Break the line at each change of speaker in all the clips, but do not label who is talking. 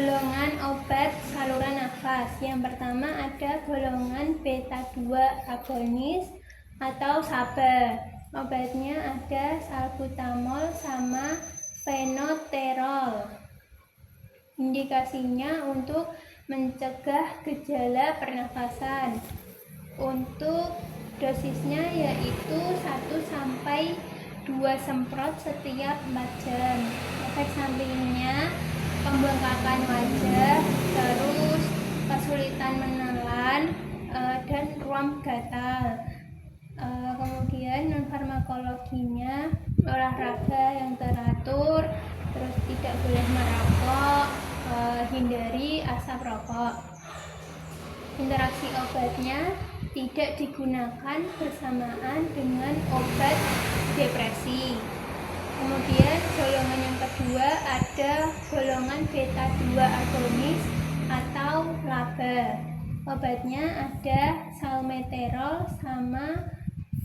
golongan obat saluran nafas. Yang pertama ada golongan beta 2 agonis atau SABA. Obatnya ada salbutamol sama fenoterol. Indikasinya untuk mencegah gejala pernafasan. Untuk dosisnya yaitu 1-2 semprot setiap 4 jam. Efek sampingnya pembengkakan wajah, terus kesulitan menelan, dan ruam gatal. Kemudian non farmakologinya olahraga yang teratur, terus tidak boleh merokok, hindari asap rokok. Interaksi obatnya tidak digunakan bersamaan dengan obat depresi. Kemudian golongan yang kedua ada golongan beta 2 agonis atau LABA. Obatnya ada salmeterol sama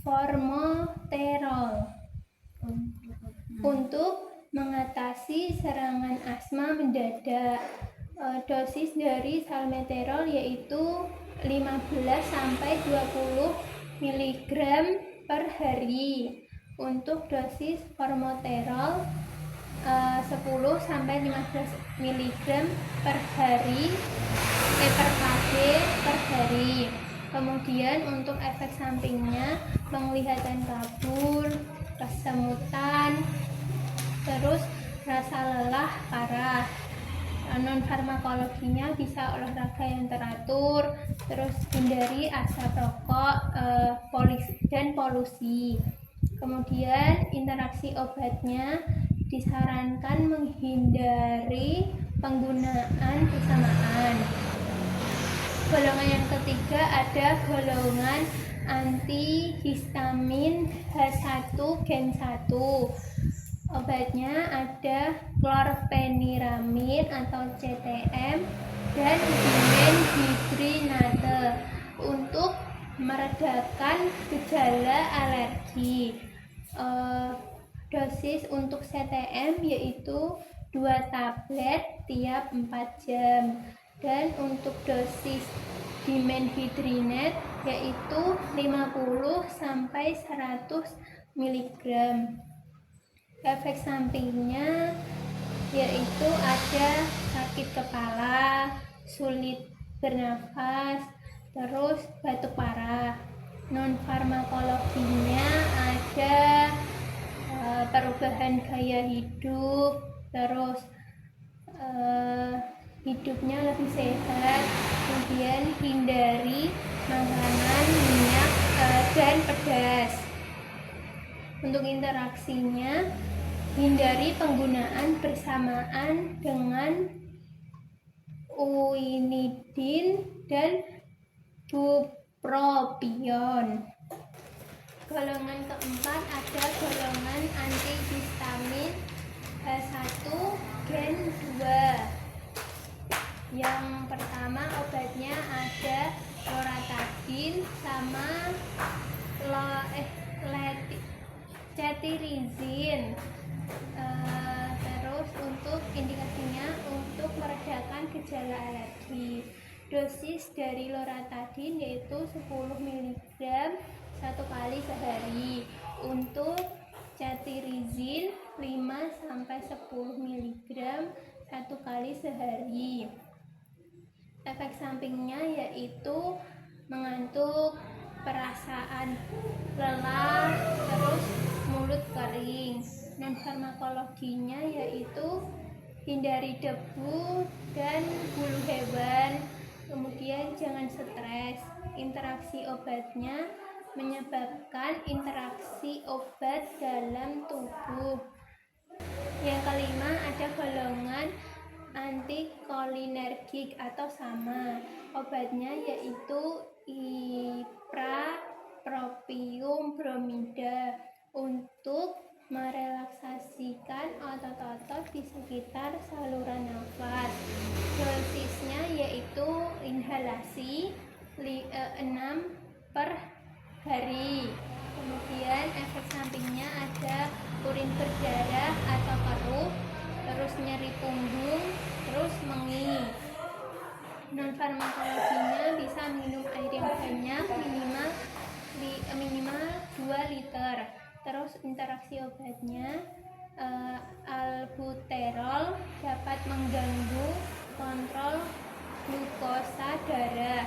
formoterol untuk mengatasi serangan asma mendadak. Dosis dari salmeterol yaitu 15-20 mg per hari. Untuk dosis formoterol 10-15 mg per hari per kg per hari. Kemudian untuk efek sampingnya penglihatan kabur, kesemutan, terus rasa lelah parah. Non farmakologinya bisa olahraga yang teratur, terus hindari asap rokok dan polusi. Kemudian interaksi obatnya disarankan menghindari penggunaan bersamaan. Golongan yang ketiga ada golongan antihistamin H1 gen 1. Obatnya ada chlorpheniramine atau CTM dan dimenhydrinate untuk meredakan gejala alergi. Dosis untuk CTM yaitu 2 tablet tiap 4 jam, dan untuk dosis dimenhydrinate yaitu 50-100 mg. Efek sampingnya yaitu ada sakit kepala, sulit bernafas, terus batuk parah. Non farmakologinya ada perubahan gaya hidup, terus hidupnya lebih sehat. Kemudian hindari makanan minyak dan pedas. Untuk interaksinya hindari penggunaan bersamaan dengan uinidin dan bupropion. Golongan keempat ada golongan antihistamin H1 gen 2. Yang pertama obatnya ada loratadin sama cetirizine. Terus untuk indikasinya untuk meredakan gejala alergi. Dosis dari loratadin yaitu 10 mg 1 kali sehari. Untuk cetirizine 5-10 mg 1 kali sehari. Efek sampingnya yaitu mengantuk, perasaan lelah, terus mulut kering. Non farmakologinya yaitu hindari debu dan bulu hewan. Kemudian jangan stres. Interaksi obatnya menyebabkan interaksi obat dalam tubuh. Yang kelima ada golongan antikolinergik atau SAMA. Obatnya yaitu iprapropium bromida untuk merelaksasikan otot-otot di sekitar saluran nafas. Dosisnya yaitu inhalasi 6 per hari. Kemudian efek sampingnya ada urin berdarah atau keruh, terus nyeri punggung, terus mengih. obatnya, albuterol dapat mengganggu kontrol glukosa darah.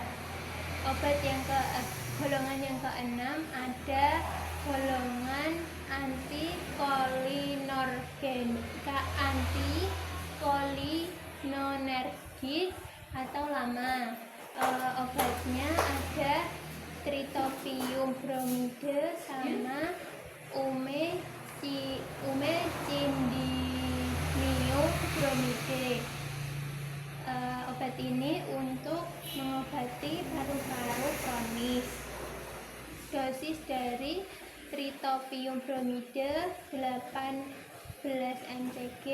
Golongan yang keenam ada golongan antikolinergis atau lama. Obatnya ada tritopium bromide sama umecindinium bromide. Obat ini untuk mengobati paru-paru kronis. Dosis dari tritopium bromide 18 mcg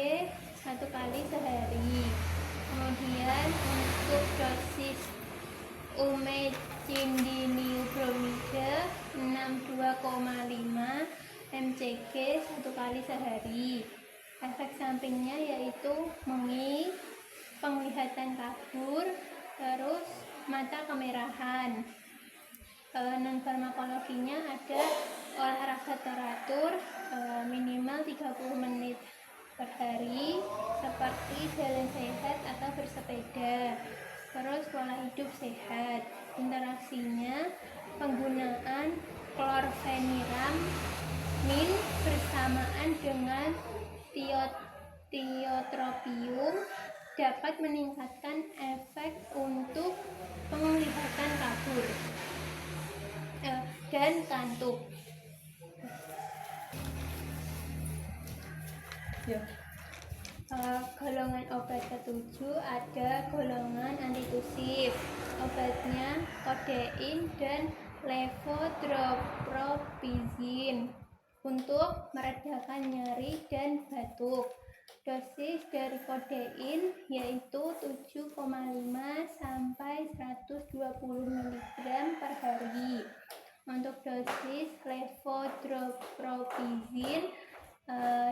1 kali sehari. Kemudian untuk dosis umecindinium bromide 62,5 mcg 1 kali sehari. Efek sampingnya yaitu menging, penglihatan kabur, terus mata kemerahan. Non farmakologinya ada olahraga teratur minimal 30 menit per hari seperti jalan sehat atau bersepeda, terus pola hidup sehat. Interaksinya penggunaan klorfeniramine bersamaan dengan tiotropium dapat meningkatkan efek untuk penglihatan kabur dan kantuk. Golongan obat ketujuh ada golongan antitusif. Obatnya kodein dan levodoropropizin untuk meredakan nyeri dan batuk. Dosis dari kodein yaitu 7,5 sampai 120 mg per hari. Untuk dosis levodoropropizin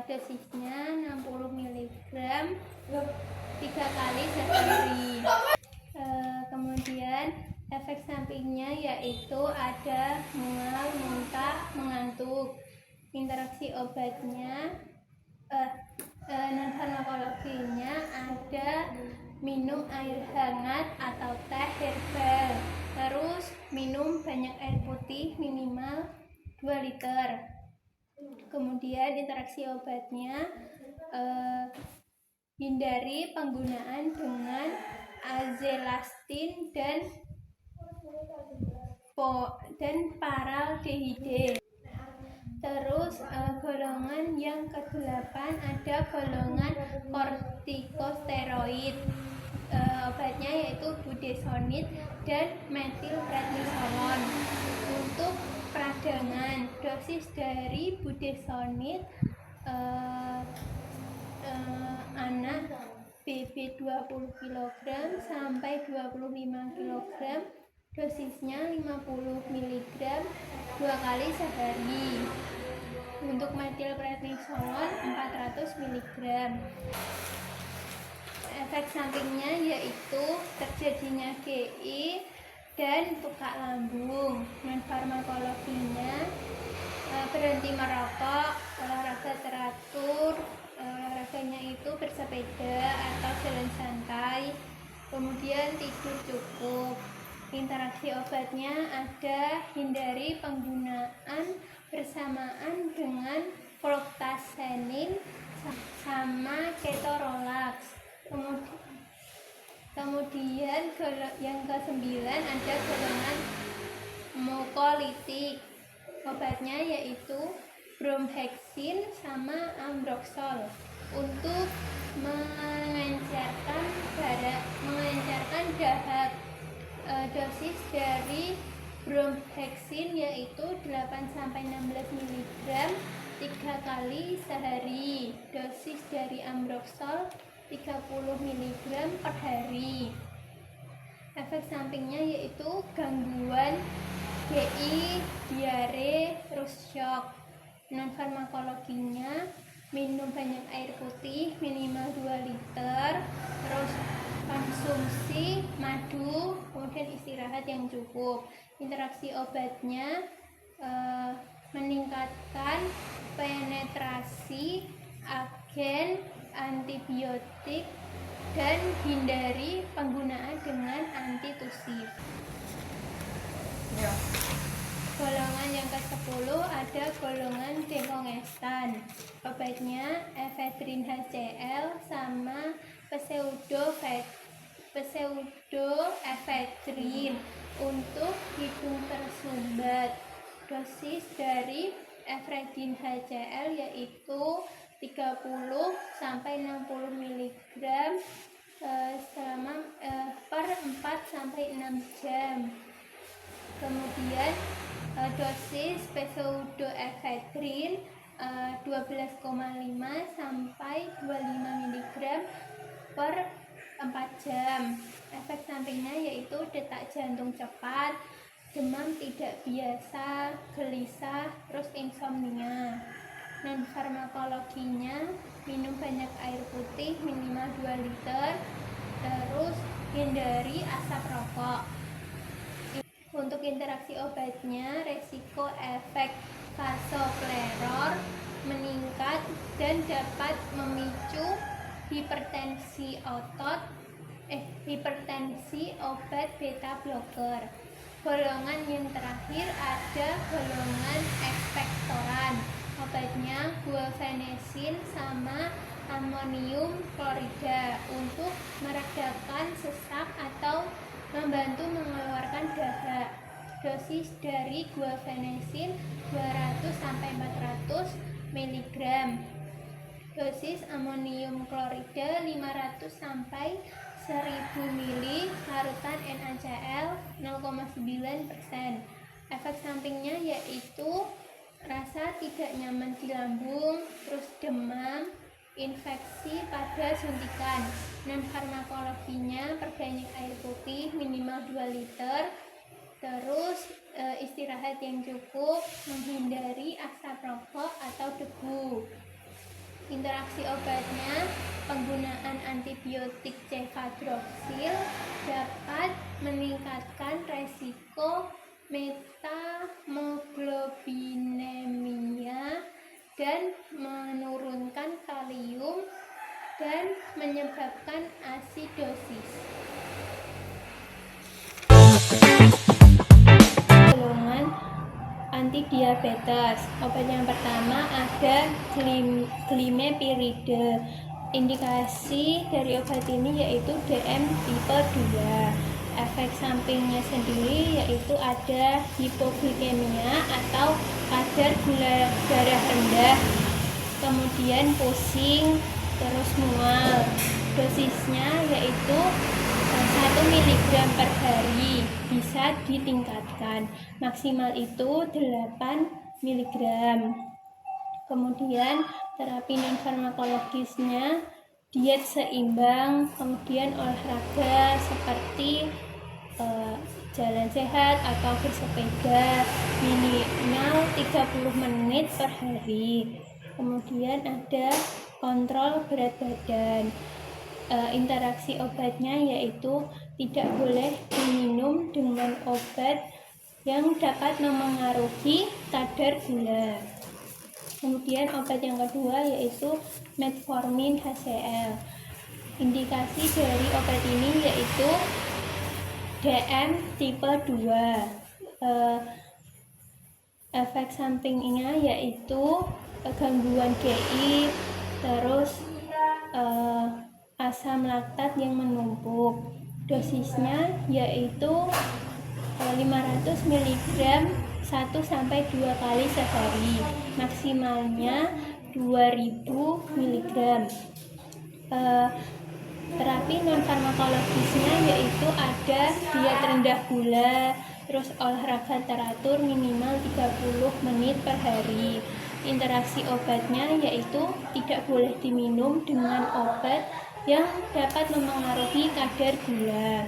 dosisnya 60 mg 3 kali sehari. Kemudian efek sampingnya yaitu ada mual, muntah, mengantuk. Interaksi obatnya non farmakologinya ada minum air hangat atau teh herbal, terus minum banyak air putih minimal 2 liter. Kemudian interaksi obatnya hindari penggunaan dengan azelastin dan paraldehide. Terus golongan yang ke-8 ada golongan kortikosteroid. Obatnya yaitu budesonid dan metilprednisolon. Untuk peradangan, dosis dari budesonid anak BB 20 kg sampai 25 kg, dosisnya 50 mg 2 kali sehari. Untuk metilprednisolon 400 mg. Efek sampingnya yaitu terjadinya GI dan tukak lambung. Non farmakologinya berhenti merokok, olahraga teratur, olahraganya itu bersepeda atau jalan santai, kemudian tidur cukup. Interaksi obatnya ada hindari penggunaan bersamaan dengan fluoxetinin sama ketorolax. Kemudian yang ke-9 ada golongan mukolitik. Obatnya yaitu bromheksin sama ambroxol untuk mengencerkan dahak. Dosis dari bromheksin yaitu 8-16 mg 3 kali sehari. Dosis dari ambroxol 30 mg per hari. Efek sampingnya yaitu gangguan GI, diare, terus shock. Non farmakologinya minum banyak air putih minimal 2 liter, terus konsumsi madu, kemudian istirahat yang cukup. Interaksi obatnya meningkatkan penetrasi agen antibiotik dan hindari penggunaan dengan antitusif. Golongan yang ke-10 ada golongan dekongestan. Obatnya efedrin HCl sama pseudoefedrin untuk hidung tersumbat. Dosis dari efedrin HCl yaitu 30 sampai 60 mg selama per 4 sampai 6 jam. Kemudian dosis pseudoefedrin 12,5 sampai 25 mg per 4 jam. Efek sampingnya yaitu detak jantung cepat, demam tidak biasa, gelisah, terus insomnia. Non farmakologinya minum banyak air putih minimal 2 liter, terus hindari asap rokok. Untuk interaksi obatnya, resiko efek vasoploror meningkat dan dapat memicu hipertensi obat beta blocker. Golongan yang terakhir ada golongan ekspektoran. Obatnya guaifenesin sama amonium klorida untuk meredakan sesak atau membantu mengeluarkan dahak. Dosis dari guaifenesin 200 sampai 400 mg. Dosis amonium klorida 500 sampai 1000 ml, larutan NaCl 0,9%. Efek sampingnya yaitu rasa tidak nyaman di lambung, terus demam, infeksi pada suntikan. Non farmakologinya perbanyak air putih minimal 2 liter, terus istirahat yang cukup, menghindari asap rokok atau debu. Interaksi obatnya, penggunaan antibiotik cefadroxil dapat meningkatkan resiko metamoglobinemia dan menurunkan kalium dan menyebabkan asidosis. Golongan antidiabetes. Obat yang pertama ada glimepiride. Indikasi dari obat ini yaitu DM tipe 2. Efek sampingnya sendiri yaitu ada hipoglikemia atau kadar gula darah rendah, kemudian pusing, terus mual. Dosisnya yaitu 1 mg per hari, bisa ditingkatkan. Maksimal itu 8 mg. Kemudian terapi non farmakologisnya diet seimbang, kemudian olahraga seperti jalan sehat atau bersepeda minimal 30 menit per hari. Kemudian ada kontrol berat badan. Interaksi obatnya yaitu tidak boleh diminum dengan obat yang dapat memengaruhi kadar gula. Kemudian obat yang kedua yaitu metformin HCl. Indikasi dari obat ini yaitu DM tipe 2. Efek sampingnya yaitu gangguan GI, terus asam laktat yang menumpuk. Dosisnya yaitu 500 mg 1-2 kali sehari, maksimalnya 2000 mg. Terapi non farmakologisnya yaitu ada diet rendah gula, terus olahraga teratur minimal 30 menit per hari. Interaksi obatnya yaitu tidak boleh diminum dengan obat yang dapat memengaruhi kadar gula.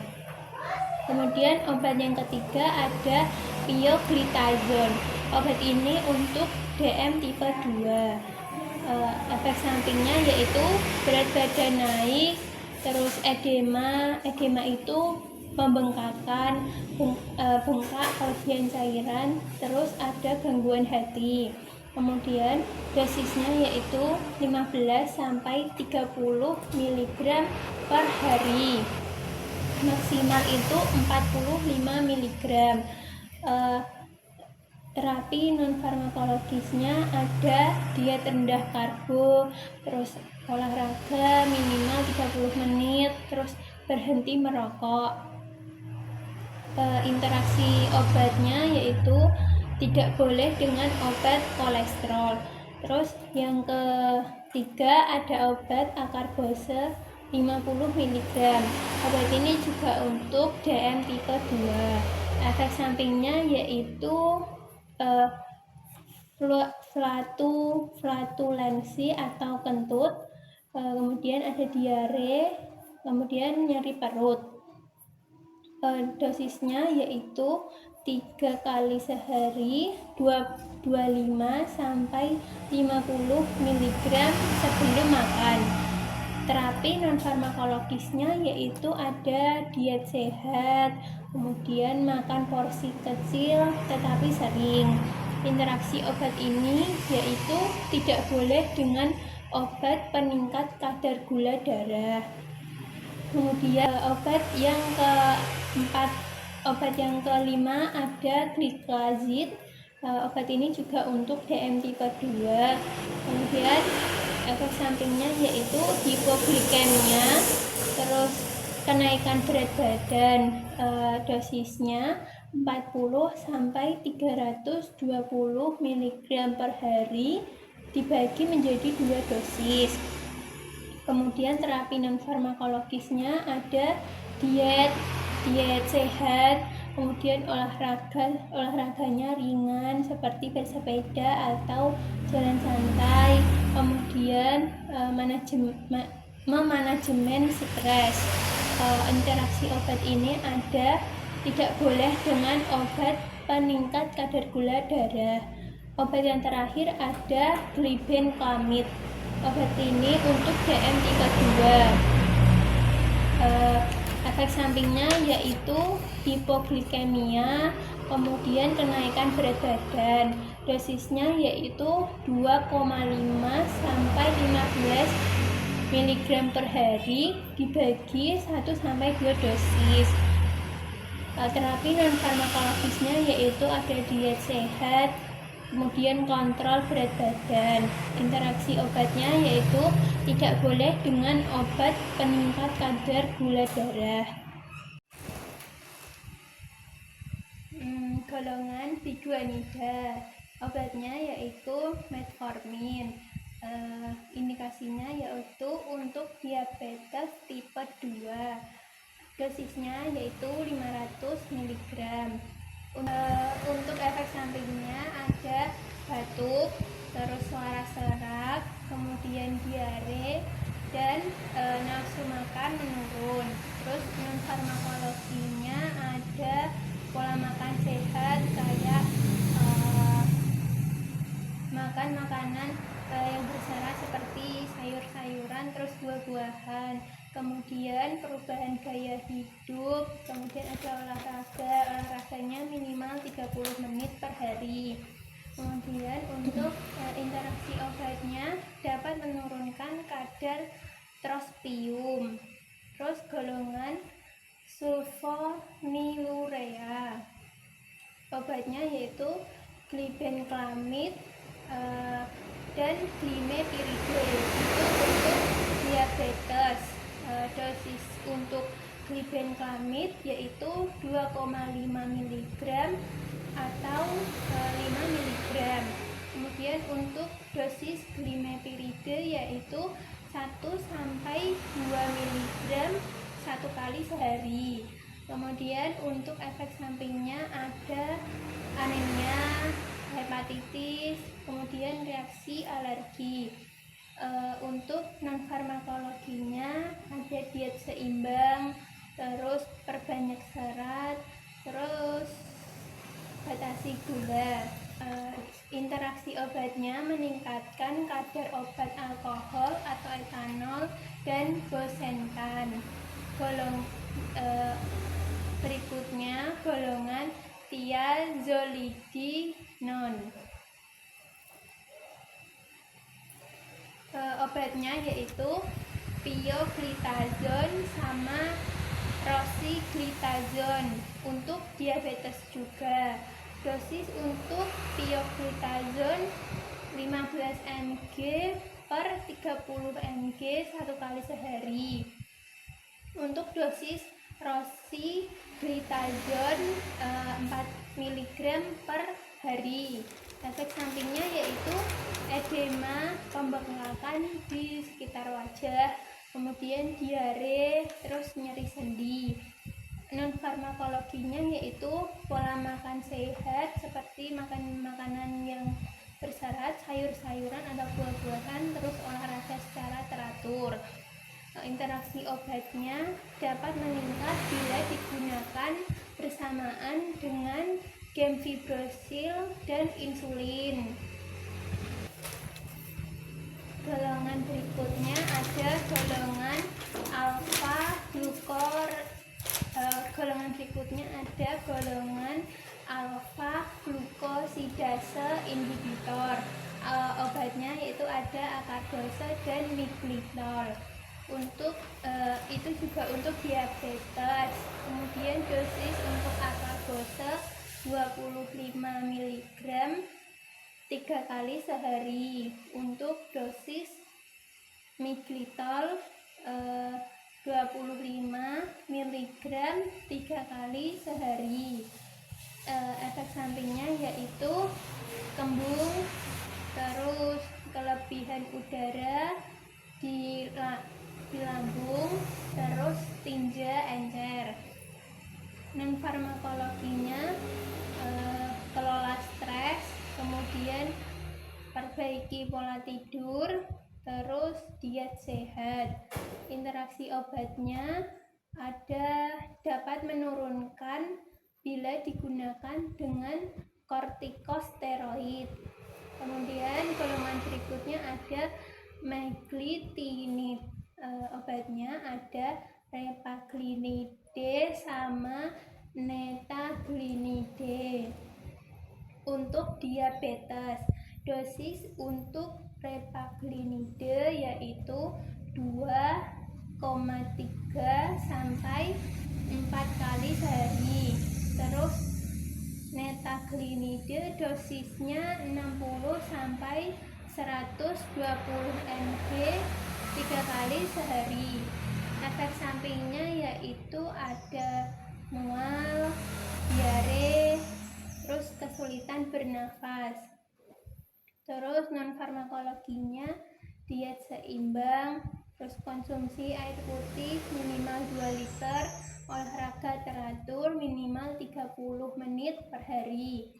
Kemudian obat yang ketiga ada pioglitazone. Obat ini untuk DM tipe 2. Efek sampingnya yaitu berat badan naik, terus edema itu pembengkakan, bengkak, kelebihan cairan, terus ada gangguan hati. Kemudian dosisnya yaitu 15 sampai 30 mg per hari. Maksimal itu 45 mg. Terapi non farmakologisnya ada diet rendah karbo, terus olahraga minimal 30 menit, terus berhenti merokok. Interaksi obatnya yaitu tidak boleh dengan obat kolesterol. Terus yang ketiga ada obat akarbose 50 mg. Obat ini juga untuk DM tipe 2. Efek sampingnya yaitu flatulensi atau kentut, kemudian ada diare, kemudian nyeri perut. Dosisnya yaitu 3 kali sehari 25 sampai 50 mg sebelum makan. Terapi non farmakologisnya yaitu ada diet sehat, kemudian makan porsi kecil tetapi sering. Interaksi obat ini yaitu tidak boleh dengan obat peningkat kadar gula darah. Kemudian obat yang kelima ada gliclazid. Obat ini juga untuk DM tipe 2. Kemudian efek sampingnya yaitu hipoglikemia, terus kenaikan berat badan. Dosisnya 40 sampai 320 mg per hari dibagi menjadi 2 dosis. Kemudian terapi non farmakologisnya ada diet sehat, kemudian olahraganya ringan seperti bersepeda atau jalan santai, kemudian memanajemen stres. Interaksi obat ini ada tidak boleh dengan obat peningkat kadar gula darah. Obat yang terakhir ada glibenclamid. Obat ini untuk DM tipe 2. Efek sampingnya yaitu hipoglikemia, kemudian kenaikan berat badan. Dosisnya yaitu 2,5 sampai 15 mg per hari dibagi 1 sampai 2 dosis. Terapi non farmakologisnya yaitu ada diet sehat, kemudian kontrol berat badan. Interaksi obatnya yaitu tidak boleh dengan obat peningkat kadar gula darah. Golongan biguanida, obatnya yaitu metformin. Indikasinya yaitu untuk diabetes tipe 2. Dosisnya yaitu 500 mg. Untuk efek sampingnya ada batuk, terus suara serak, kemudian diare, dan nafsu makan menurun. Terus non farmakologinya ada pola makan sehat, kayak makan makanan yang berserat seperti sayur-sayuran, terus buah-buahan, kemudian perubahan gaya hidup, kemudian ada olahraganya minimal 30 menit per hari. Kemudian untuk interaksi obatnya dapat menurunkan kadar trospium. Terus golongan sulfonylurea, obatnya yaitu glibenclamid dan glimepiride, itu untuk diabetes. Dosis untuk glibenclamid yaitu 2,5 mg atau 5 mg. Kemudian untuk dosis glimepiride yaitu 1 sampai 2 mg 1 kali sehari. Kemudian untuk efek sampingnya ada anemia, hepatitis, kemudian reaksi alergi. Untuk non farmakologinya ada diet seimbang, terus perbanyak serat, terus batasi gula. Interaksi obatnya meningkatkan kadar obat alkohol atau etanol dan bosentan. berikutnya golongan thiazolidinone. Obatnya yaitu pioglitazone sama rosiglitazone untuk diabetes juga. Dosis untuk pioglitazone 15 mg per 30 mg 1 kali sehari. Untuk dosis rosiglitazone 4 mg per hari. Efek sampingnya yaitu edema, pembengkakan di sekitar wajah, kemudian diare, terus nyeri sendi. Non farmakologinya yaitu pola makan sehat seperti makan makanan yang berserat, sayur-sayuran atau buah-buahan, terus olahraga secara teratur. Interaksi obatnya dapat meningkat bila digunakan bersamaan dengan gemfibrosil dan insulin. Golongan berikutnya ada golongan alfa glukosidase inhibitor. Obatnya yaitu ada akardose dan miglitol. Untuk itu juga untuk diabetes. Kemudian dosis untuk akardose 25 mg 3 kali sehari. Untuk dosis miglitol 25 mg 3 kali sehari. Efek sampingnya yaitu kembung, terus kelebihan udara di lambung, terus tinja encer. Non farmakologinya kelola stres, kemudian perbaiki pola tidur, terus diet sehat. Interaksi obatnya ada dapat menurunkan bila digunakan dengan kortikosteroid. Kemudian golongan berikutnya ada meglitinib. Obatnya ada repaglinide sama netaglinide. Untuk diabetes, dosis untuk repaglinide yaitu 2,3 sampai 4 kali sehari. Terus netaglinide dosisnya 60 sampai 120 mg 3 kali sehari. Efek sampingnya yaitu ada mual, diare, terus kesulitan bernafas. Terus non farmakologinya diet seimbang, terus konsumsi air putih minimal 2 liter, olahraga teratur minimal 30 menit per hari.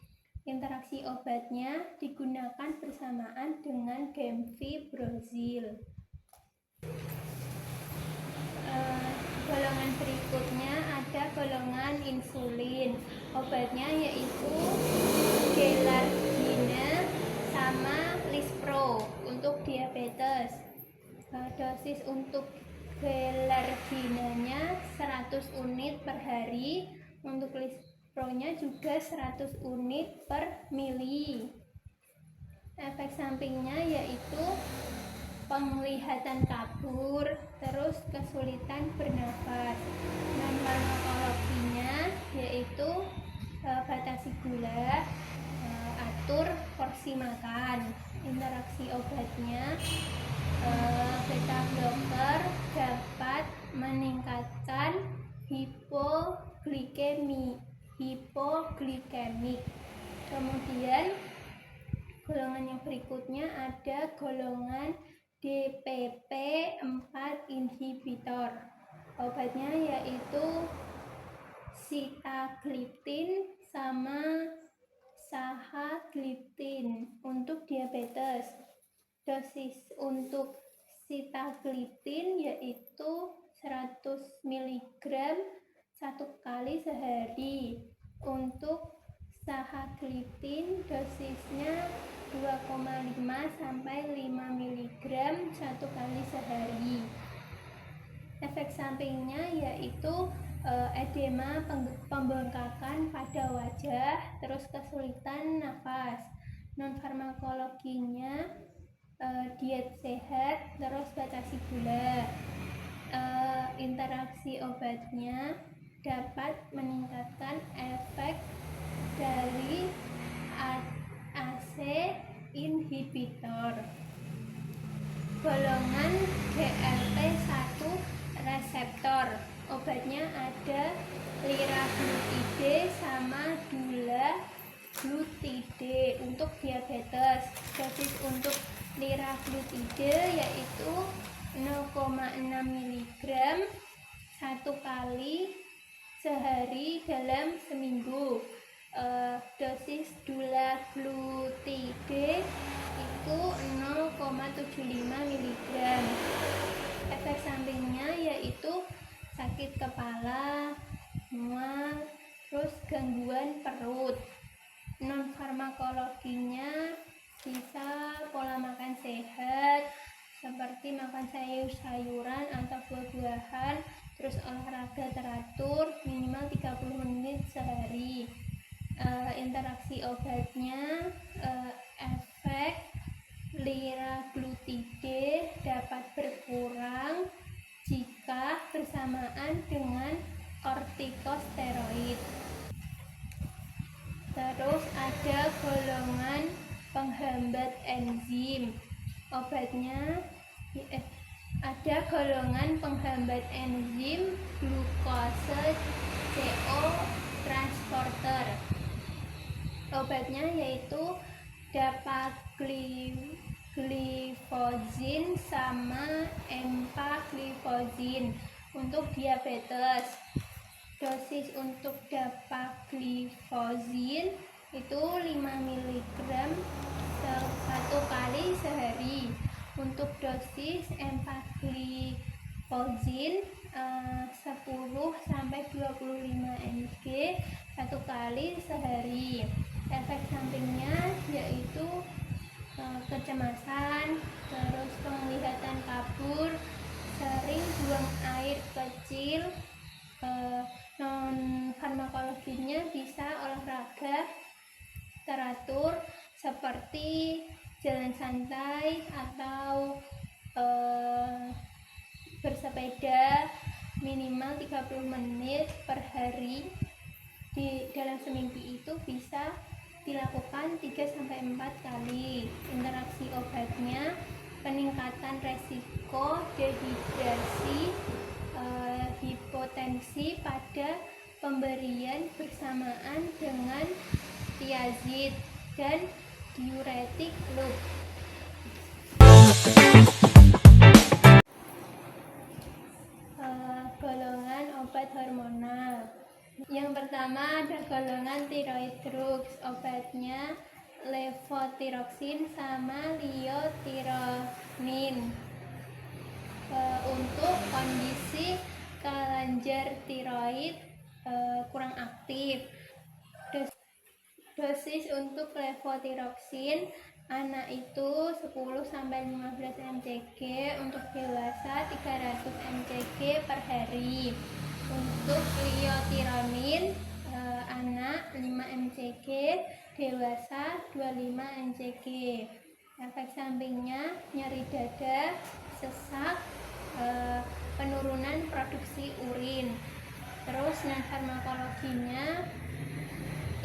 Interaksi obatnya digunakan bersamaan dengan gemfibrosil. Golongan berikutnya ada golongan insulin. Obatnya yaitu gelargine sama lispro untuk diabetes. Dosis untuk gelarginenya 100 unit per hari, untuk lispronya juga 100 unit per mili. Efek sampingnya yaitu penglihatan kabur, terus kesulitan bernafas. Non farmakologinya yaitu batasi gula, atur porsi makan. Interaksi obatnya beta blocker dapat meningkatkan hipoglikemik. Kemudian golongan yang berikutnya ada golongan DPP-4 inhibitor. Obatnya yaitu sitagliptin sama sahagliptin untuk diabetes. Dosis untuk sitagliptin yaitu 100 mg 1 kali sehari. Untuk sahagliptin dosisnya 2,5 sampai 5 mg 1 kali sehari. Efek sampingnya yaitu edema, pembengkakan pada wajah, terus kesulitan nafas. Non farmakologinya diet sehat, terus batasi gula. Interaksi obatnya dapat meningkatkan efek dari AC inhibitor. Golongan GLP-1 reseptor, obatnya ada liraglutide sama dulaglutide untuk diabetes. Dosis untuk liraglutide yaitu 0,6 mg satu kali sehari dalam seminggu. Dosis dulaglutide itu 0,75 mg. Efek sampingnya yaitu sakit kepala, mual, terus gangguan perut. Non farmakologinya bisa pola makan sehat seperti makan sayur-sayuran atau buah-buahan, terus olahraga teratur minimal 30 menit sehari. Interaksi obatnya, efek liraglutide dapat berkurang jika bersamaan dengan kortikosteroid. Terus ada golongan penghambat enzim, obatnya ada golongan penghambat enzim glukose CO transporter. Obatnya yaitu dapagliflozin sama empagliflozin untuk diabetes. Dosis untuk dapagliflozin itu 5 mg satu kali sehari. Untuk dosis empagliflozin 10-25 mg satu kali sehari. Efek sampingnya yaitu kecemasan, terus penglihatan kabur, sering buang air kecil. Non farmakologinya bisa olahraga teratur seperti jalan santai atau bersepeda minimal 30 menit per hari. Di dalam seminggu itu bisa dilakukan 3-4 kali. Interaksi obatnya peningkatan resiko dehidrasi, hipotensi pada pemberian bersamaan dengan tiazid dan diuretik loop. Golongan obat hormonal. Yang pertama ada golongan thyroid drugs, obatnya levothyroxine sama liothyronine. Untuk kondisi kelenjar tiroid kurang aktif. Dosis untuk levothyroxine anak itu 10-15 mcg, untuk dewasa 300 mcg per hari. Untuk liothyronine anak 5 mcg, dewasa 25 mcg. Efek sampingnya nyeri dada, sesak, penurunan produksi urin. Terus non farmakologinya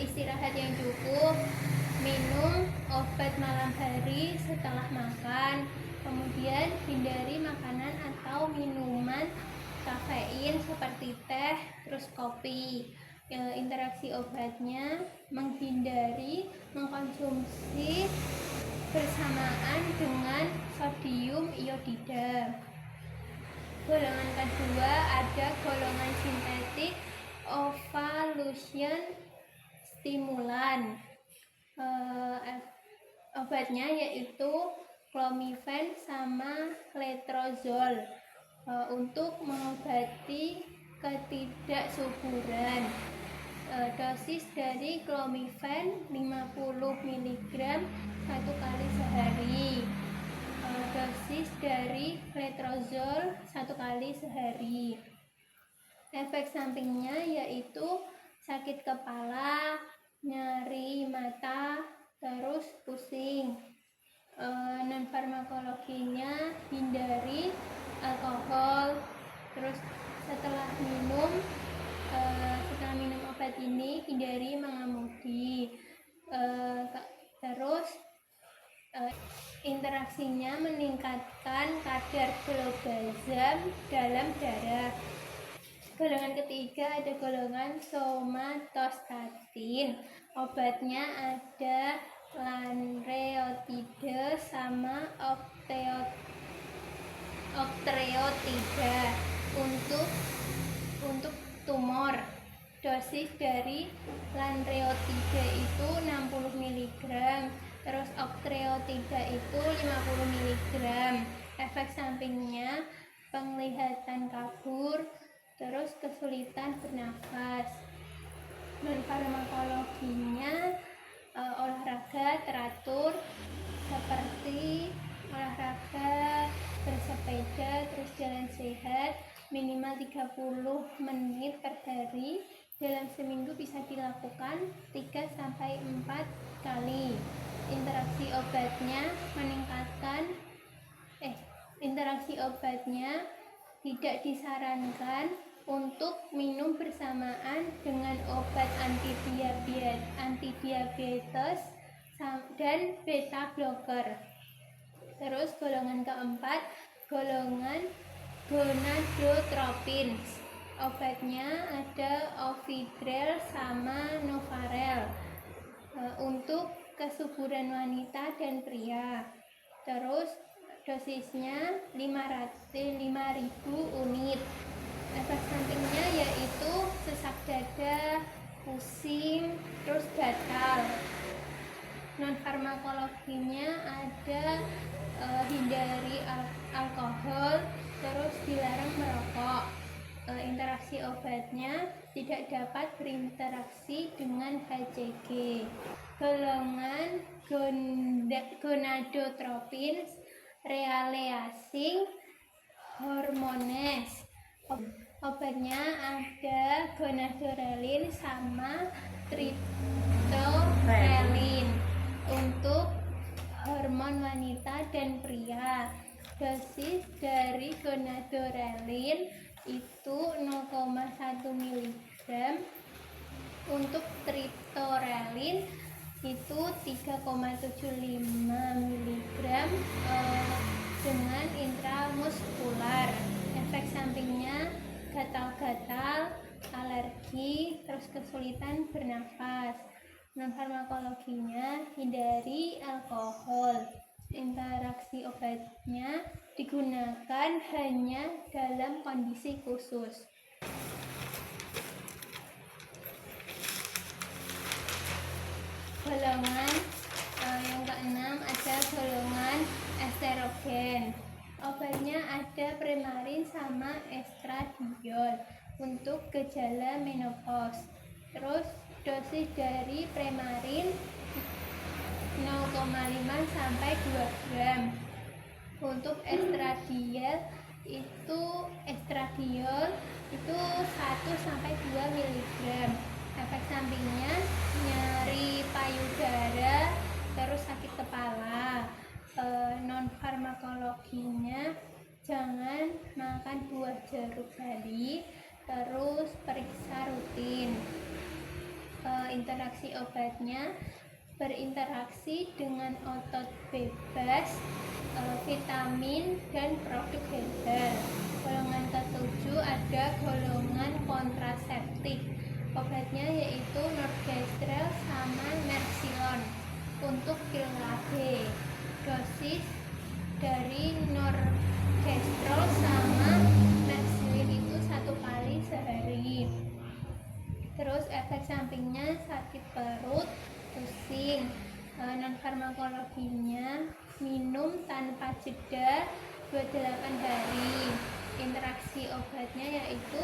istirahat yang cukup, minum obat malam hari setelah makan, kemudian hindari makanan atau minuman kafein seperti teh, terus kopi. Interaksi obatnya menghindari mengkonsumsi bersamaan dengan sodium iodida. Golongan kedua ada golongan sintetik ovaluation stimulan. Obatnya yaitu clomifen sama letrozol untuk mengobati ketidaksuburan. Dosis dari clomifen 50 mg satu kali sehari. Dosis dari letrozol satu kali sehari. Efek sampingnya yaitu sakit kepala, nyeri mata, terus pusing. Non farmakologinya hindari alkohol, terus setelah minum obat ini hindari mengemudi. Terus interaksinya meningkatkan kadar globazam dalam darah. Golongan ketiga ada golongan somatostatin. Obatnya ada lanreotida sama octreotida untuk tumor. Dosis dari lanreotida itu 60 mg, terus octreotida itu 50 mg. Efek sampingnya penglihatan kabur, terus kesulitan bernafas. Non farmakologinya olahraga teratur seperti olahraga bersepeda, terus jalan sehat minimal 30 menit per hari. Dalam seminggu bisa dilakukan 3-4 kali. Interaksi obatnya tidak disarankan untuk minum bersamaan dengan obat antidiabetes dan beta blocker. Terus golongan keempat, golongan gonadotropin. Obatnya ada Ovidrel sama Novarel untuk kesuburan wanita dan pria. Terus dosisnya 5.000 unit. Efek sampingnya yaitu sesak dada, pusing, terus gatal. Non farmakologinya ada hindari alkohol, terus dilarang merokok. Interaksi obatnya tidak dapat berinteraksi dengan HCG. Golongan gonadotropin realeasing hormones. Obatnya ada gonadorelin sama triptorelin untuk hormon wanita dan pria. Dosis dari gonadorelin itu 0,1 mg, untuk triptorelin itu 3,75 mg dengan intramuskular. Efek sampingnya gatal-gatal, alergi, terus kesulitan bernafas. Non farmakologinya hindari alkohol. Interaksi obatnya digunakan hanya dalam kondisi khusus. Golongan yang keenam ada golongan estrogen. Obatnya ada Premarin sama estradiol untuk gejala menopause. Terus dosis dari Premarin 0,5 sampai 2 gram. Untuk estradiol itu 1 sampai 2 mg. Efek sampingnya nyeri payudara, terus sakit kepala. Non farmakologinya jangan makan buah jeruk bali, terus periksa rutin. Interaksi obatnya berinteraksi dengan otot bebas, vitamin, dan produk herbal. Golongan ketujuh ada golongan kontraseptik. Obatnya yaitu Norgestrel sama Mercilon untuk pil KB. Dosis dari Norgestrel sama Mercilon itu 1 kali sehari. Terus efek sampingnya sakit perut, pusing. Non farmakologinya minum tanpa jeda 28 hari. Interaksi obatnya yaitu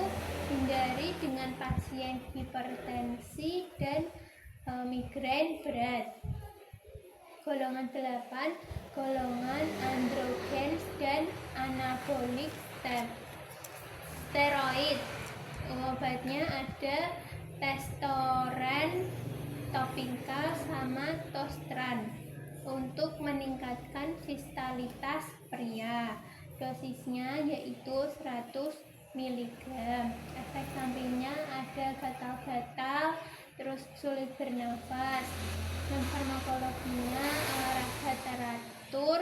hindari dengan pasien hipertensi dan migrain berat. Golongan 8, golongan androgens dan anabolik steroid. Obatnya ada testosteron, topika, sama tostran untuk meningkatkan vitalitas pria. Dosisnya yaitu 100 mg. Efek sampingnya ada gatal-gatal, terus sulit bernafas. Dan farmakologinya olahraga teratur,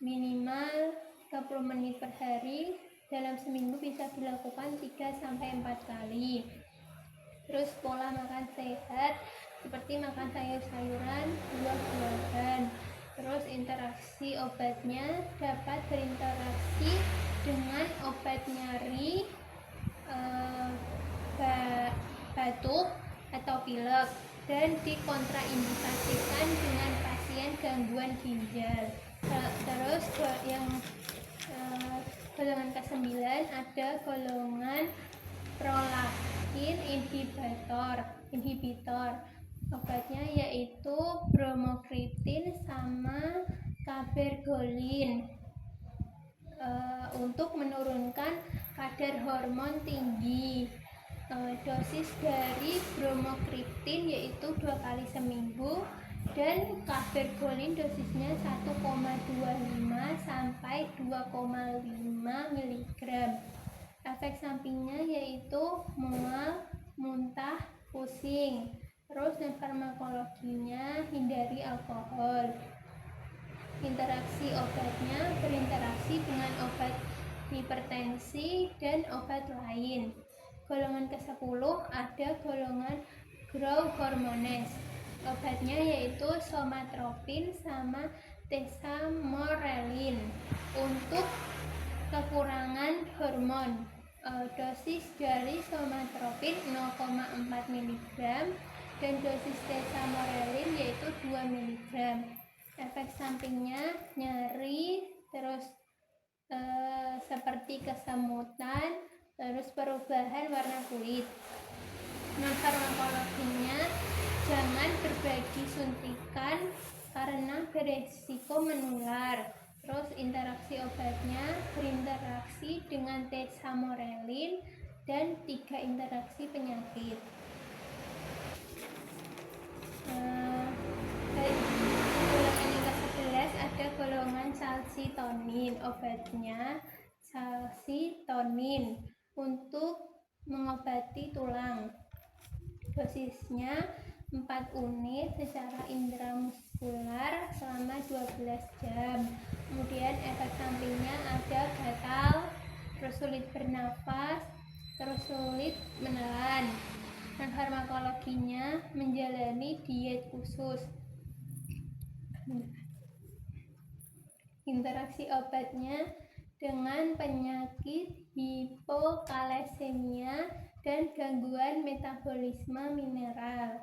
minimal 30 menit per hari. Dalam seminggu bisa dilakukan 3-4 kali. Terus pola makan sehat seperti makan sayur-sayuran, buah-buahan. Terus interaksi obatnya dapat berinteraksi dengan obat nyeri, batuk atau pilek, dan dikontraindikasikan dengan pasien gangguan ginjal. Terus yang golongan ke-9 ada golongan prolaktin inhibitor. Obatnya yaitu bromokriptin sama cabergoline untuk menurunkan kadar hormon tinggi. Dosis dari bromokriptin yaitu 2 kali seminggu, dan cabergoline dosisnya 1,25 sampai 2,5 mg. Efek sampingnya yaitu mual, muntah, pusing. Terus dan farmakologinya hindari alkohol. Interaksi obatnya berinteraksi dengan obat hipertensi dan obat lain. Golongan ke-10 ada golongan growth hormones. Obatnya yaitu somatropin sama tesamorelin untuk kekurangan hormon. Dosis dari somatropin 0,4 mg dan dosis tesamorelin yaitu 2 mg. Efek sampingnya nyeri, terus seperti kesemutan, terus perubahan warna kulit. Farmakologinya jangan berbagi suntikan karena beresiko menular. Terus interaksi obatnya berinteraksi dengan tesamorelin dan 3 interaksi penyakit. Golongan yang ke-11 ada golongan calcitonin. Obatnya calcitonin untuk mengobati tulang. Dosisnya 4 unit secara intramuskular selama 12 jam. Kemudian efek sampingnya ada gatal, terus sulit bernafas, terus sulit menelan. Dan farmakologinya menjalani diet khusus. Interaksi obatnya dengan penyakit hipokalesemia dan gangguan metabolisme mineral.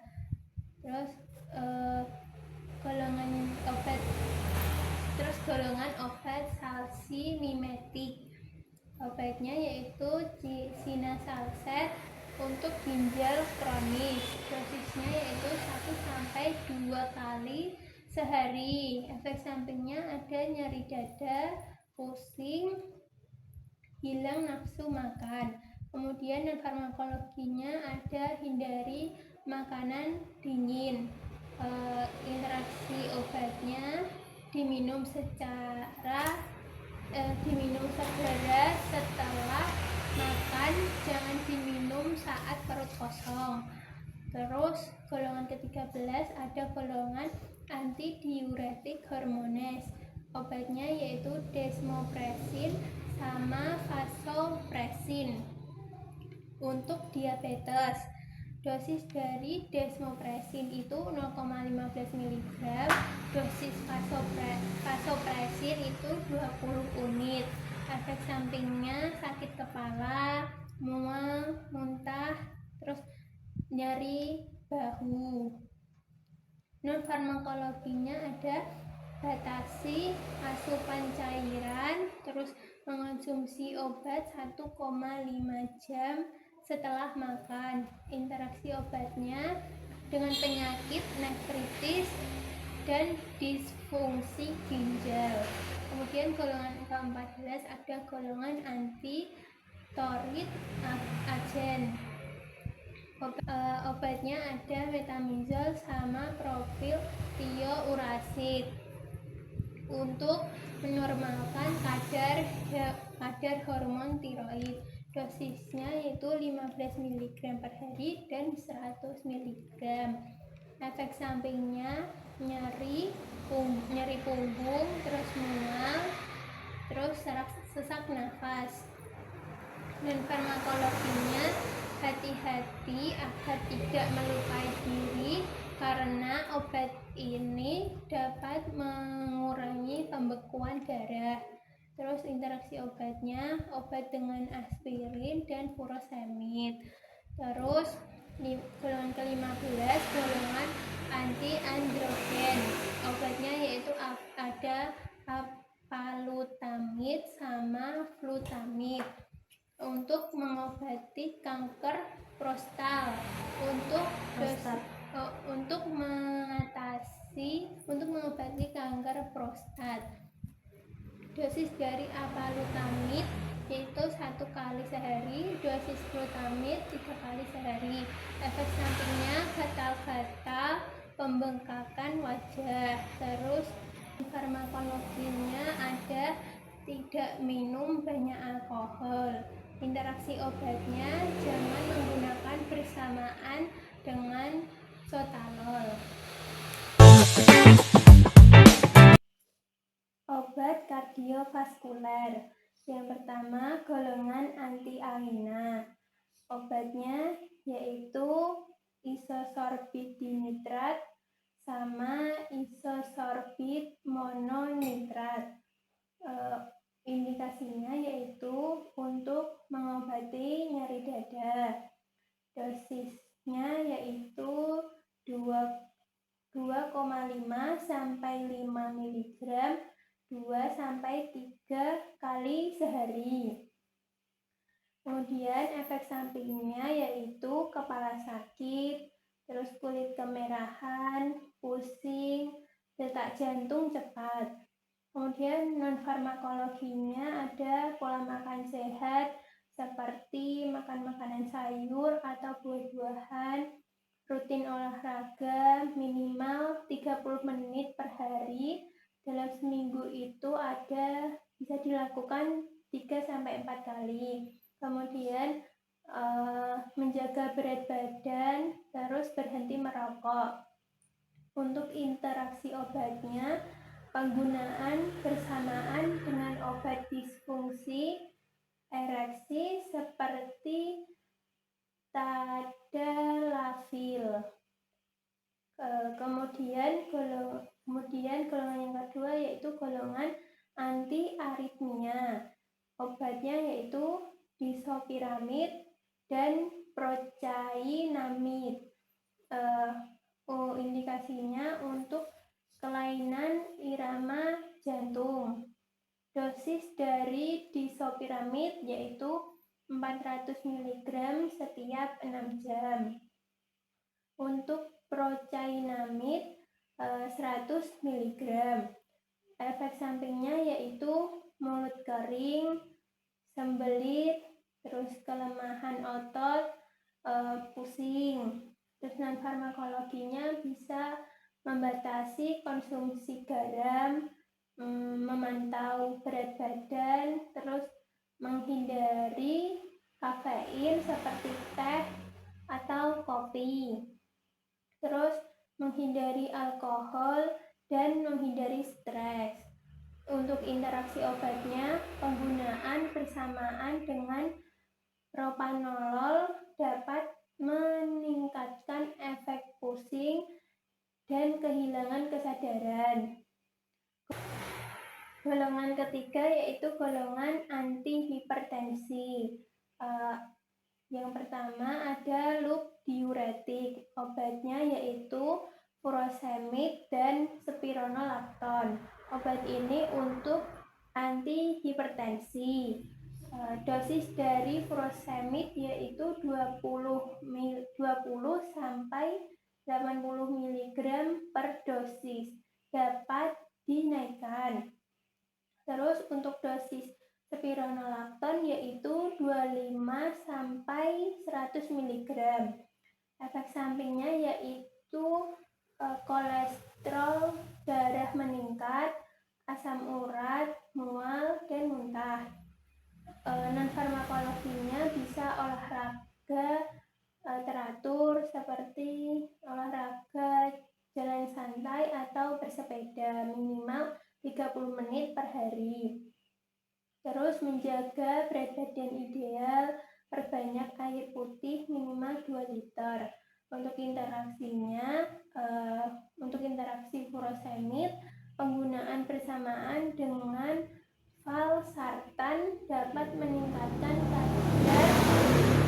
Terus golongan obat salsimimetik. Obatnya yaitu sinasalset untuk ginjal kronis. Dosisnya yaitu 1-2 kali sehari. Efek sampingnya ada nyeri dada, pusing, hilang nafsu makan. Kemudian farmakologinya ada hindari makanan dingin. Interaksi obatnya diminum segera setelah makan, jangan diminum saat perut kosong. Terus golongan ke-13 ada golongan antidiuretik hormones. Obatnya yaitu desmopresin sama vasopresin untuk diabetes. Dosis dari desmopresin itu 0,15 mg, dosis vasopresin itu 20 unit. Efek sampingnya sakit kepala, mual, muntah, terus nyeri bahu. Farmakologinya ada batasi asupan cairan, terus mengonsumsi obat 1,5 jam setelah makan. Interaksi obatnya dengan penyakit nefritis dan disfungsi ginjal. Kemudian golongan ke-14 ada golongan anti torit agen. Obatnya ada metamizol sama propil tiouracid untuk menormalkan kadar hormon tiroid. Dosisnya yaitu 15 mg per hari dan 100 mg. Efek sampingnya nyeri punggung, terus mual, terus sesak nafas. Dan farmakologinya, hati-hati agar tidak melukai diri karena obat ini dapat mengurangi pembekuan darah. Terus interaksi obatnya, obat dengan aspirin dan furosemid. Terus golongan ke-15, golongan anti-androgen. Obatnya yaitu ada palutamid sama flutamid untuk mengobati kanker prostat, untuk mengobati kanker prostat. Dosis dari apalutamid yaitu 1 kali sehari, dosis flutamid 3 kali sehari. Efek sampingnya gatal-gatal, pembengkakan wajah. Terus farmakologinya ada tidak minum banyak alkohol. Interaksi obatnya jangan menggunakan bersamaan dengan sotalol. Obat kardiovaskuler. Yang pertama, golongan anti-angina. Obatnya yaitu isosorbit dinitrat sama isosorbit mononitrat. Indikasinya yaitu untuk mengobati nyeri dada. Dosisnya yaitu 2,5 sampai 5 mg 2 sampai 3 kali sehari. Kemudian efek sampingnya yaitu kepala sakit, terus kulit kemerahan, pusing, detak jantung cepat. Kemudian non-farmakologinya ada pola makan sehat seperti makan makanan sayur atau buah-buahan, rutin olahraga minimal 30 menit per hari. Dalam seminggu itu bisa dilakukan 3-4 kali. Kemudian menjaga berat badan, terus berhenti merokok. Untuk interaksi obatnya, penggunaan bersamaan dengan obat disfungsi ereksi seperti tadalafil. Kemudian golongan yang kedua yaitu golongan anti-aritmia. Obatnya yaitu disopiramid dan procainamid. Indikasinya untuk kelainan irama jantung. Dosis dari disopiramid yaitu 400 mg setiap 6 jam. Untuk procainamid 100 mg. Efek sampingnya yaitu mulut kering, sembelit, terus kelemahan otot, pusing. Terus non-farmakologinya bisa membatasi konsumsi garam, memantau berat badan, terus menghindari kafein seperti teh atau kopi. Terus menghindari alkohol dan menghindari stres. Untuk interaksi obatnya, penggunaan bersamaan dengan propanolol dapat meningkatkan efek pusing dan kehilangan kesadaran. Golongan ketiga yaitu golongan antihipertensi. Yang pertama ada loop diuretik. Obatnya yaitu furosemid dan spironolakton. Obat ini untuk antihipertensi. Dosis dari furosemid yaitu 20 sampai 80 mg per dosis, dapat dinaikkan. Terus untuk dosis spironolakton yaitu 25 100 mg. Efek sampingnya yaitu kolesterol darah meningkat, asam urat, mual, dan muntah. Non-farmakologinya bisa olahraga teratur seperti olahraga jalan santai atau bersepeda minimal 30 menit per hari. Terus menjaga berat badan ideal, perbanyak air putih minimal 2 liter. Untuk interaksinya, untuk interaksi furosemid, penggunaan bersamaan dengan valsartan dapat meningkatkan kadar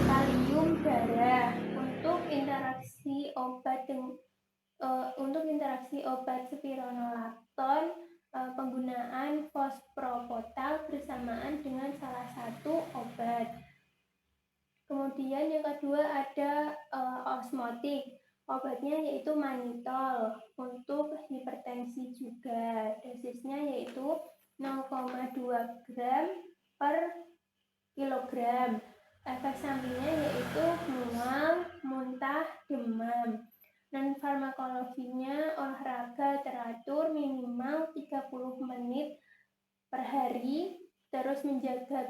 kalium darah. Untuk interaksi obat spironolakton, penggunaan fospropotal bersamaan dengan salah satu obat. Kemudian yang kedua ada osmotik. Obatnya yaitu mannitol untuk hipertensi juga. Dosisnya yaitu 0,2 gram per kilogram. Efek sampingnya yaitu mual, muntah, demam. Dan farmakologinya olahraga teratur minimal 30 menit per hari, terus menjaga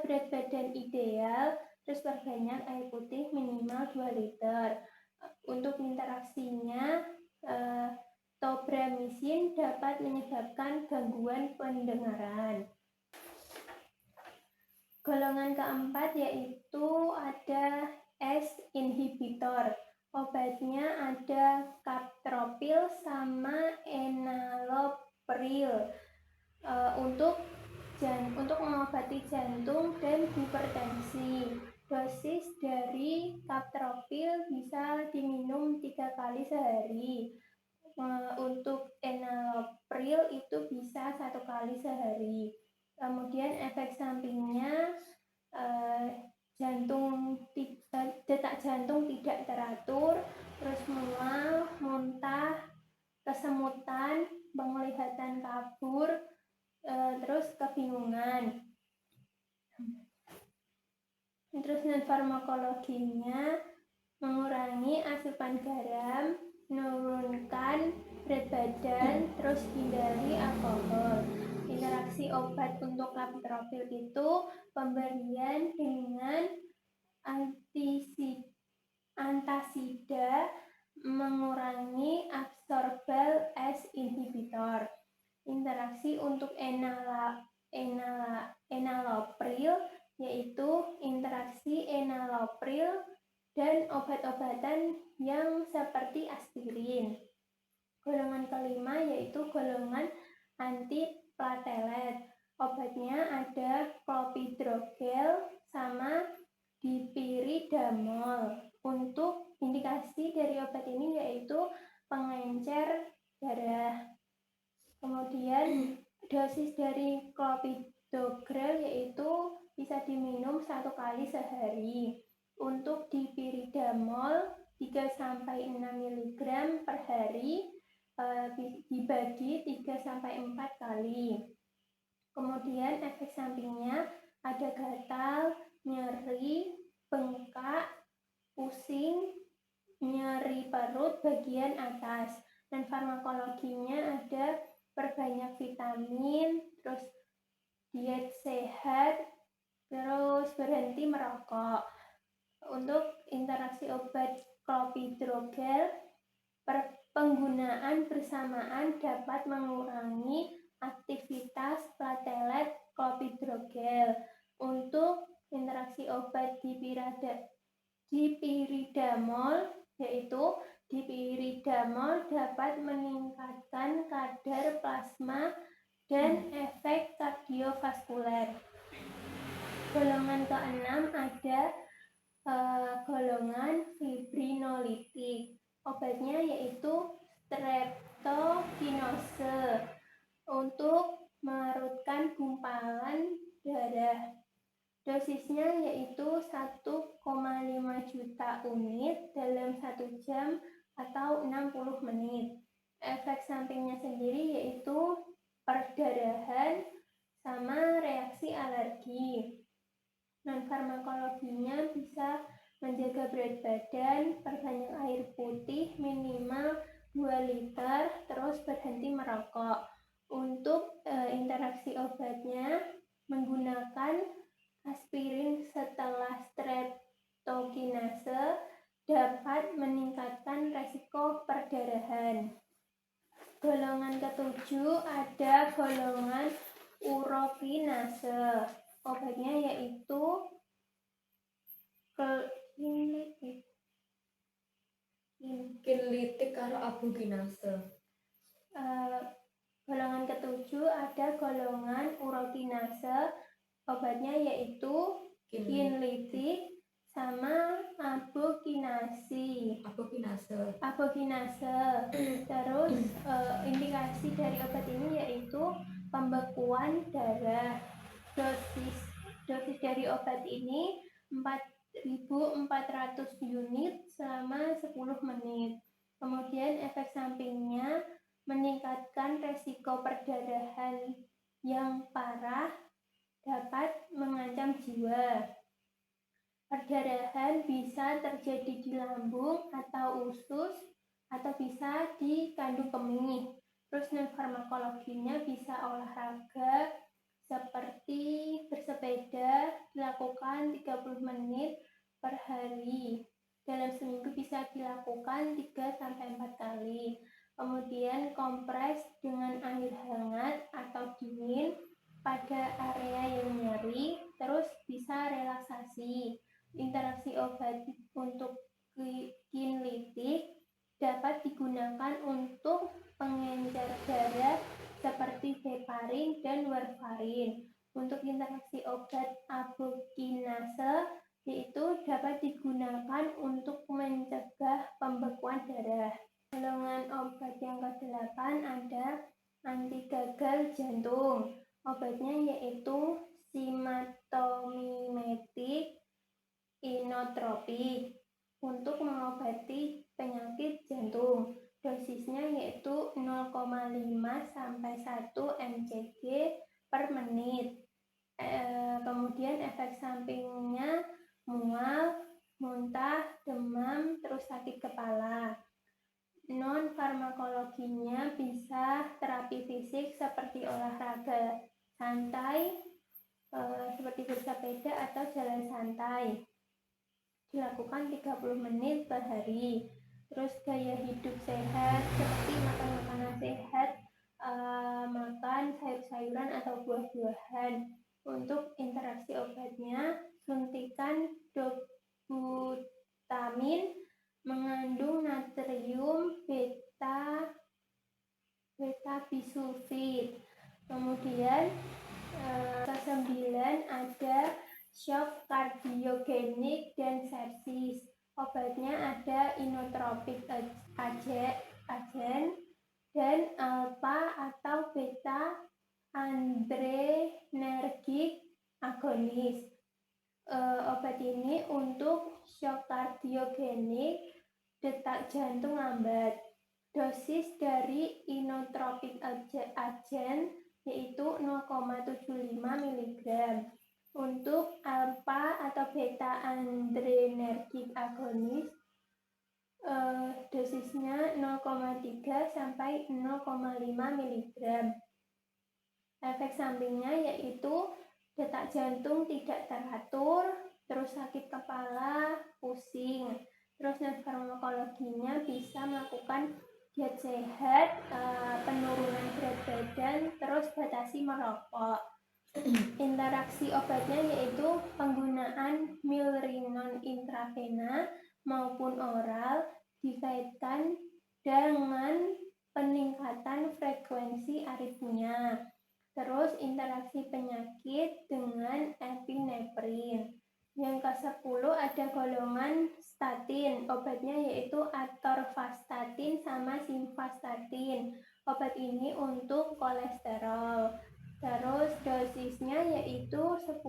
berat badan ideal, terus perbanyak air putih minimal 2 liter. Untuk interaksinya, tobramycin dapat menyebabkan gangguan pendengaran. Golongan keempat yaitu ada ACE inhibitor. Obatnya ada captopril sama enalapril. Untuk mengobati jantung dan hipertensi. Dosis dari captopril bisa diminum 3 kali sehari. Untuk enalapril itu bisa 1 kali sehari. Kemudian efek sampingnya detak jantung tidak teratur, terus mual, muntah, kesemutan, penglihatan kabur, terus kebingungan. Terus farmakologinya mengurangi asupan garam, menurunkan berat badan, terus hindari alkohol. Interaksi obat untuk captopril itu pemberian dengan antasida mengurangi absorbal ACE inhibitor. Interaksi untuk enalapril yaitu interaksi enalapril dan obat-obatan yang seperti aspirin. Golongan kelima yaitu golongan antiplatelet. Obatnya ada clopidogrel sama dipiridamol. Untuk indikasi dari obat ini yaitu pengencer darah. Kemudian dosis dari clopidogrel yaitu bisa diminum 1 kali sehari. Untuk dipiridamol 3-6 mg per hari, dibagi 3-4 kali. Kemudian efek sampingnya ada gatal, nyeri, bengkak, pusing, nyeri perut bagian atas. Dan farmakologinya ada perbanyak vitamin, terus diet sehat, terus berhenti merokok. Untuk interaksi obat clopidogrel, penggunaan bersamaan dapat mengurangi aktivitas platelet clopidogrel. Untuk interaksi obat dipiridamol yaitu dipiridamol dapat meningkatkan kadar plasma dan efek kardiovaskuler. Golongan keenam ada golongan fibrinolitik. Obatnya yaitu streptokinase untuk melarutkan gumpalan darah. Dosisnya yaitu 1,5 juta unit dalam 1 jam atau 60 menit. Efek sampingnya sendiri yaitu perdarahan sama reaksi alergi. Non farmakologinya bisa menjaga berat badan, perbanyak air putih minimal 2 liter, terus berhenti merokok. Untuk interaksi obatnya menggunakan aspirin setelah streptokinase dapat meningkatkan resiko perdarahan. Golongan ketujuh ada golongan urokinase. Obatnya yaitu
kinlitik karo abuginase.
Golongan ketujuh ada golongan urokinase. Obatnya yaitu kinlitik sama aboginase. Terus indikasi dari obat ini yaitu pembekuan darah. Dosis dari obat ini 4.400 unit selama 10 menit. Kemudian efek sampingnya meningkatkan resiko perdarahan yang parah, dapat mengancam jiwa. Perdarahan bisa terjadi di lambung atau usus, atau bisa di kandung kemih. Terus non farmakologinya bisa olahraga seperti bersepeda, dilakukan 30 menit per hari. Dalam seminggu bisa dilakukan 3-4 kali. Kemudian kompres dengan air hangat atau dingin pada area yang nyeri, terus bisa relaksasi. Interaksi obat untuk kinlitik dapat digunakan untuk pengencer darah seperti heparin dan warfarin. Untuk interaksi obat aboginase yaitu dapat digunakan untuk mencegah pembekuan darah. Golongan obat yang ke-8 ada anti gagal jantung. Obatnya yaitu simatomimetik inotropik untuk mengobati penyakit jantung. Dosisnya yaitu 0,5 sampai 1 mcg per menit. Kemudian efek sampingnya mual, muntah, demam, terus sakit kepala. Non farmakologinya bisa terapi fisik seperti olahraga santai, seperti bersepeda atau jalan santai, dilakukan 30 menit per hari. Terus gaya hidup sehat seperti makan makanan sehat, makan sayur-sayuran atau buah-buahan. Untuk interaksi obatnya, suntikan dobutamin mengandung natrium beta bisulfit. Kemudian ke-9 ada shock kardiogenik dan sepsis. Obatnya ada inotropik agent dan alpha atau beta adrenergic agonis. Obat ini untuk shock kardiogenik, detak jantung lambat. Dosis dari inotropik agent yaitu 0,75 mg. Untuk alpha atau beta adrenergic agonis dosisnya 0,3 sampai 0,5 mg. Efek sampingnya yaitu detak jantung tidak teratur, terus sakit kepala, pusing. Terus farmakologinya bisa melakukan diet sehat, penurunan berat badan, terus batasi merokok. Interaksi obatnya yaitu penggunaan milrinone intravena maupun oral dikaitkan dengan peningkatan frekuensi aritmia. Terus interaksi penyakit dengan epinefrin. Yang ke-10 ada golongan statin. Obatnya yaitu atorvastatin sama simvastatin. Obat ini untuk kolesterol. Terus dosisnya yaitu 10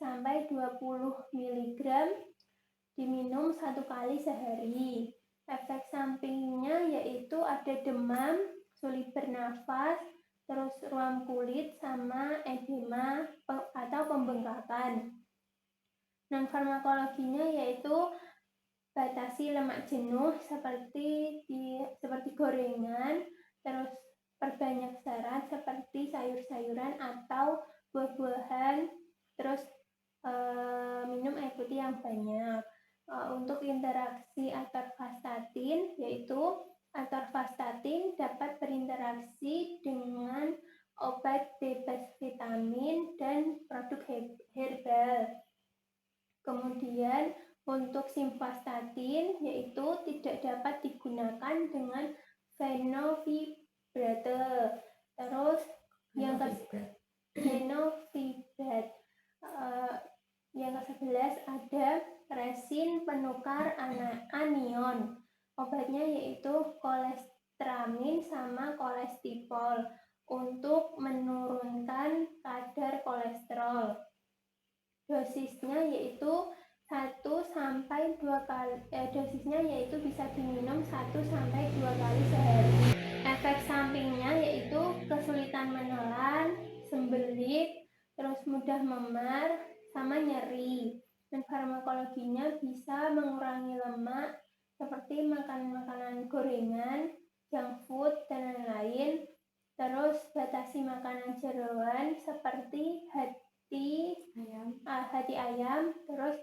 sampai 20 mg diminum 1 kali sehari. Efek sampingnya yaitu ada demam, sulit bernafas, terus ruam kulit sama edema atau pembengkakan. Non-farmakologinya yaitu batasi lemak jenuh seperti gorengan, terus perbanyak serat seperti sayur-sayuran atau buah-buahan, terus minum air putih yang banyak. Untuk interaksi atorvastatin, yaitu atorvastatin dapat berinteraksi dengan obat bebas vitamin dan produk herbal. Kemudian untuk simvastatin yaitu tidak dapat digunakan dengan fenofibrate. Terus yang fenofibrat. Yang ke-11 ada resin penukar anion. Obatnya yaitu kolestramin sama kolestipol untuk menurunkan kadar kolesterol. Dosisnya yaitu 1 sampai 2 kali dosisnya yaitu bisa diminum 1 sampai 2 kali sehari. Efek sampingnya yaitu kesulitan menelan, sembelit, terus mudah memar, sama nyeri. Dan farmakologinya bisa mengurangi lemak seperti makan makanan gorengan, junk food, dan lain-lain. Terus batasi makanan jeroan seperti hati ayam, terus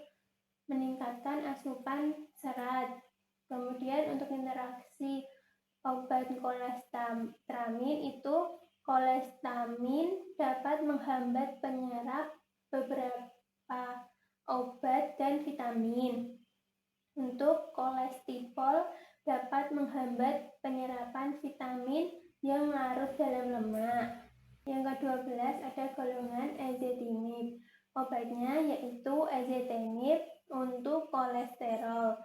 meningkatkan asupan serat. Kemudian untuk interaksi obat kolestramin itu kolestamin dapat menghambat penyerap beberapa obat dan vitamin. Untuk kolestipol dapat menghambat penyerapan vitamin yang larut dalam lemak. Yang ke-12 ada golongan ezetimibe. Obatnya yaitu ezetimibe untuk kolesterol.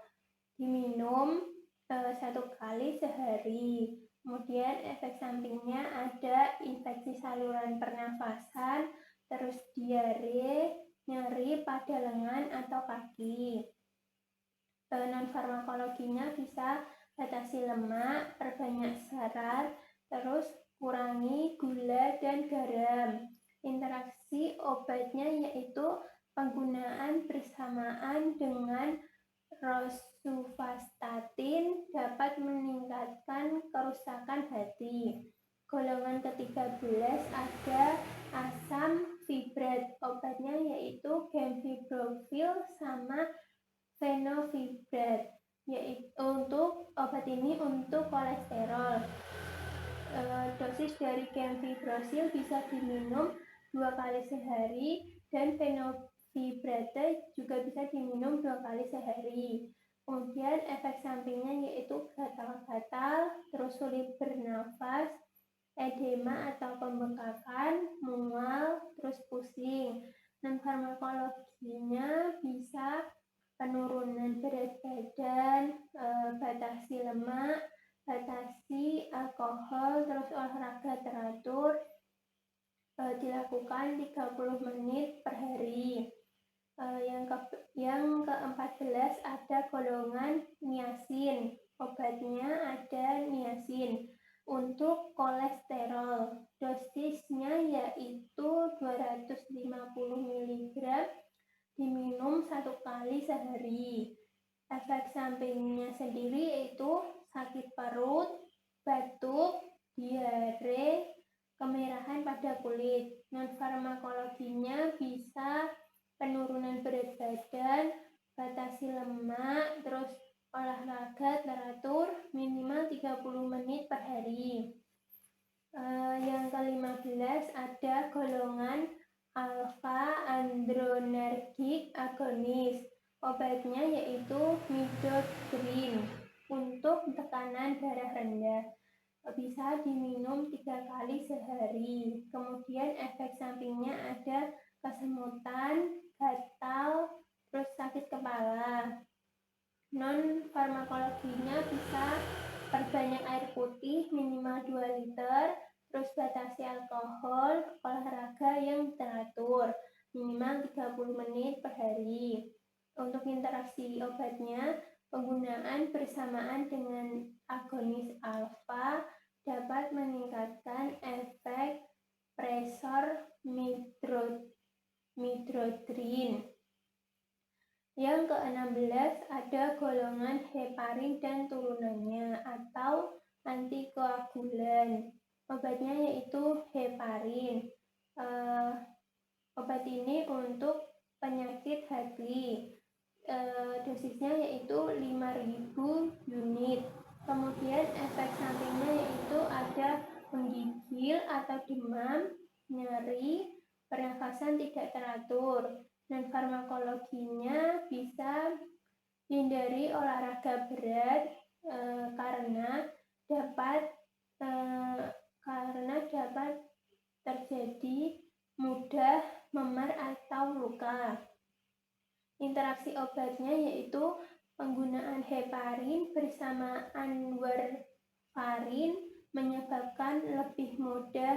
Diminum 1 kali sehari. Kemudian efek sampingnya ada infeksi saluran pernafasan, terus diare, nyeri pada lengan atau kaki. Non-farmakologinya bisa batasi lemak, perbanyak serat, terus kurangi gula dan garam. Interaksi obatnya yaitu penggunaan bersamaan dengan rosuvastatin dapat meningkatkan kerusakan hati. Golongan ke-13 ada asam fibrat. Obatnya yaitu gemfibrofil sama fenofibrat. Yaitu untuk obat ini untuk kolesterol. Dosis dari gemfibrofil bisa diminum 2 kali sehari dan fenofibrate juga bisa diminum 2 kali sehari. Kemudian efek sampingnya yaitu gatal-gatal, terus sulit bernafas, edema atau pembengkakan, mual, terus pusing. Dan farmakologinya bisa penurunan berat badan, batasi lemak, batasi alkohol, terus olahraga teratur, dilakukan 30 menit per hari. Yang ke-14 ada golongan niacin. Obatnya ada niacin untuk kolesterol. Dosisnya yaitu 250 mg diminum 1 kali sehari. Efek sampingnya sendiri yaitu sakit perut, batuk, diare, kemerahan pada kulit. Non-farmakologinya bisa penurunan berat badan, batasi lemak, terus olahraga teratur minimal 30 menit per hari. Yang ke-15 ada golongan alpha adrenergic agonis. Obatnya yaitu midodrine untuk tekanan darah rendah. Bisa diminum 3 kali sehari. Kemudian efek sampingnya ada kesemutan, gatal, terus sakit kepala. Non-farmakologinya bisa perbanyak air putih minimal 2 liter, terus batasi alkohol, olahraga yang teratur minimal 30 menit per hari. Untuk interaksi obatnya, penggunaan bersamaan dengan agonis alfa dapat meningkatkan efek presor midodrine. Yang ke-16 ada golongan heparin dan turunannya atau antikoagulan. Obatnya yaitu heparin. Obat ini untuk penyakit hati. Dosisnya yaitu 5.000 unit. Kemudian efek sampingnya yaitu ada menggigil atau demam, nyeri, pernafasan tidak teratur. Dan farmakologinya bisa hindari olahraga berat karena dapat terjadi mudah memar atau luka. Interaksi obatnya yaitu penggunaan heparin bersama warfarin menyebabkan lebih mudah